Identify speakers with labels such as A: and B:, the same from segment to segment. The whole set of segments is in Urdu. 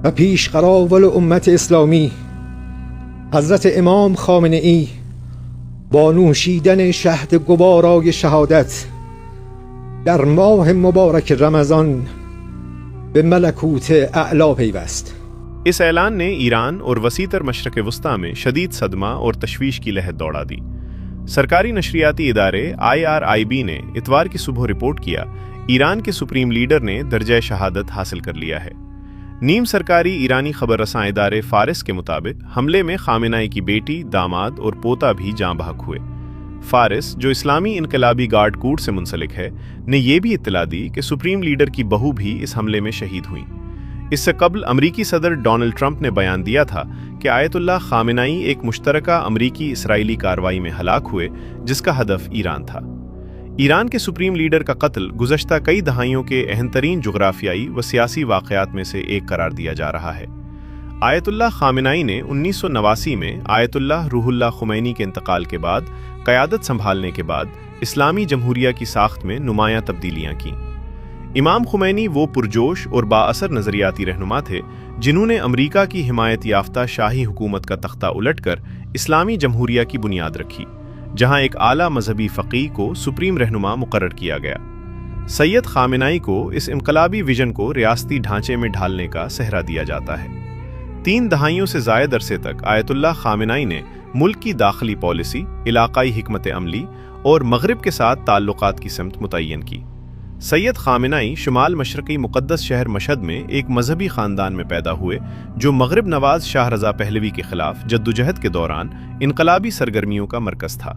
A: و پیش قراول امت اسلامی حضرت امام خامنه‌ای با نوشیدن شهد گوارای شهادت در ماه مبارک رمضان به ملکوت اعلی پیوست۔
B: اس اعلان نے ایران اور وسیع تر مشرق وسطی میں شدید صدمہ اور تشویش کی لہر دوڑا دی۔ سرکاری نشریاتی ادارے IRIB نے اتوار کی صبح رپورٹ کیا ایران کے سپریم لیڈر نے درجہ شہادت حاصل کر لیا ہے۔ نیم سرکاری ایرانی خبر رساں ادارے فارس کے مطابق حملے میں خامنائی کی بیٹی، داماد اور پوتا بھی جاں بحق ہوئے۔ فارس، جو اسلامی انقلابی گارڈ کوڈ سے منسلک ہے، نے یہ بھی اطلاع دی کہ سپریم لیڈر کی بہو بھی اس حملے میں شہید ہوئیں۔ اس سے قبل امریکی صدر ڈونلڈ ٹرمپ نے بیان دیا تھا کہ آیت اللہ خامنائی ایک مشترکہ امریکی اسرائیلی کارروائی میں ہلاک ہوئے جس کا ہدف ایران تھا۔ ایران کے سپریم لیڈر کا قتل گزشتہ کئی دہائیوں کے اہم ترین جغرافیائی و سیاسی واقعات میں سے ایک قرار دیا جا رہا ہے۔ آیت اللہ خامنائی نے 1989 میں آیت اللہ روح اللہ خمینی کے انتقال کے بعد قیادت سنبھالنے کے بعد اسلامی جمہوریہ کی ساخت میں نمایاں تبدیلیاں کیں۔ امام خمینی وہ پرجوش اور با اثر نظریاتی رہنما تھے جنہوں نے امریکہ کی حمایت یافتہ شاہی حکومت کا تختہ الٹ کر اسلامی جمہوریہ کی بنیاد رکھی، جہاں ایک اعلیٰ مذہبی فقیہ کو سپریم رہنما مقرر کیا گیا۔ سید خامنائی کو اس انقلابی ویژن کو ریاستی ڈھانچے میں ڈھالنے کا سہرا دیا جاتا ہے۔ 3 دہائیوں سے زائد عرصے تک آیت اللہ خامنائی نے ملک کی داخلی پالیسی، علاقائی حکمت عملی اور مغرب کے ساتھ تعلقات کی سمت متعین کی۔ سید خامنائی شمال مشرقی مقدس شہر مشہد میں ایک مذہبی خاندان میں پیدا ہوئے جو مغرب نواز شاہ رضا پہلوی کے خلاف جدوجہد کے دوران انقلابی سرگرمیوں کا مرکز تھا۔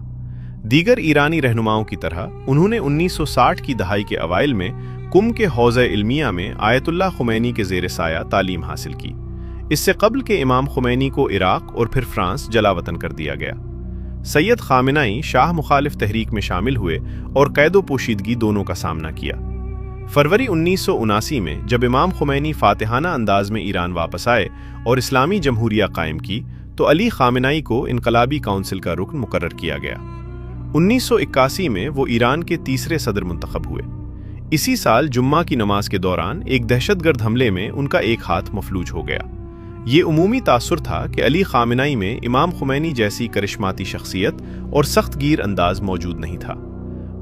B: دیگر ایرانی رہنماؤں کی طرح انہوں نے 1960 کی دہائی کے اوائل میں قم کے حوزہ علمیہ میں آیت اللہ خمینی کے زیر سایہ تعلیم حاصل کی۔ اس سے قبل کہ امام خمینی کو عراق اور پھر فرانس جلاوطن کر دیا گیا۔ سید خامنائی شاہ مخالف تحریک میں شامل ہوئے اور قید و پوشیدگی دونوں کا سامنا کیا۔ فروری 1979 میں جب امام خمینی فاتحانہ انداز میں ایران واپس آئے اور اسلامی جمہوریہ قائم کی تو علی خامنائی کو انقلابی کونسل کا رکن مقرر کیا گیا۔ 1981 میں وہ ایران کے تیسرے صدر منتخب ہوئے۔ اسی سال جمعہ کی نماز کے دوران ایک دہشت گرد حملے میں ان کا ایک ہاتھ مفلوج ہو گیا۔ یہ عمومی تاثر تھا کہ علی خامنائی میں امام خمینی جیسی کرشماتی شخصیت اور سخت گیر انداز موجود نہیں تھا۔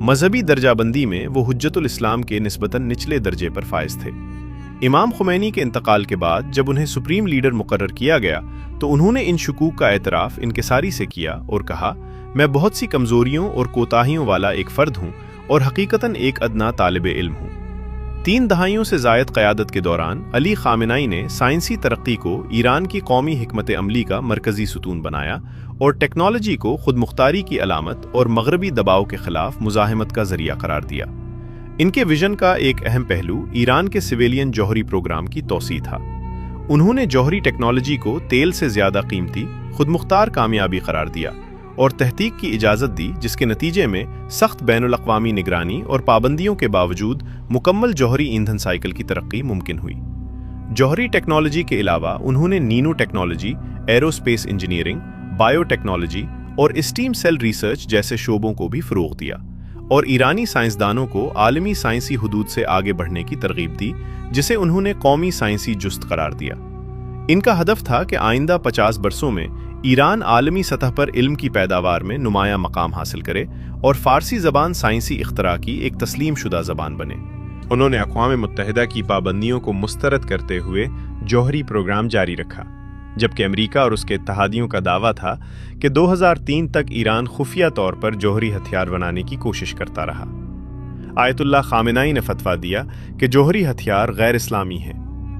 B: مذہبی درجہ بندی میں وہ حجت الاسلام کے نسبتاً نچلے درجے پر فائز تھے۔ امام خمینی کے انتقال کے بعد جب انہیں سپریم لیڈر مقرر کیا گیا تو انہوں نے ان شکوک کا اعتراف انکساری سے کیا اور کہا، میں بہت سی کمزوریوں اور کوتاہیوں والا ایک فرد ہوں اور حقیقتاً ایک ادنا طالب علم ہوں۔ 3 دہائیوں سے زائد قیادت کے دوران علی خامنائی نے سائنسی ترقی کو ایران کی قومی حکمت عملی کا مرکزی ستون بنایا اور ٹیکنالوجی کو خود مختاری کی علامت اور مغربی دباؤ کے خلاف مزاحمت کا ذریعہ قرار دیا۔ ان کے ویژن کا ایک اہم پہلو ایران کے سویلین جوہری پروگرام کی توسیع تھا۔ انہوں نے جوہری ٹیکنالوجی کو تیل سے زیادہ قیمتی، خود مختار کامیابی قرار دیا اور تحقیق کی اجازت دی، جس کے نتیجے میں سخت بین الاقوامی نگرانی اور پابندیوں کے باوجود مکمل جوہری ایندھن سائیکل کی ترقی ممکن ہوئی۔ جوہری ٹیکنالوجی کے علاوہ انہوں نے Nano technology, aerospace engineering, bio technology اور اسٹیم سیل ریسرچ جیسے شعبوں کو بھی فروغ دیا اور ایرانی سائنسدانوں کو عالمی سائنسی حدود سے آگے بڑھنے کی ترغیب دی، جسے انہوں نے قومی سائنسی جست قرار دیا۔ ان کا ہدف تھا کہ آئندہ 50 برسوں میں ایران عالمی سطح پر علم کی پیداوار میں نمایاں مقام حاصل کرے اور فارسی زبان سائنسی اختراع کی ایک تسلیم شدہ زبان بنے۔ انہوں نے اقوام متحدہ کی پابندیوں کو مسترد کرتے ہوئے جوہری پروگرام جاری رکھا، جبکہ امریکہ اور اس کے اتحادیوں کا دعویٰ تھا کہ 2003 تک ایران خفیہ طور پر جوہری ہتھیار بنانے کی کوشش کرتا رہا۔ آیت اللہ خامنائی نے فتویٰ دیا کہ جوہری ہتھیار غیر اسلامی ہیں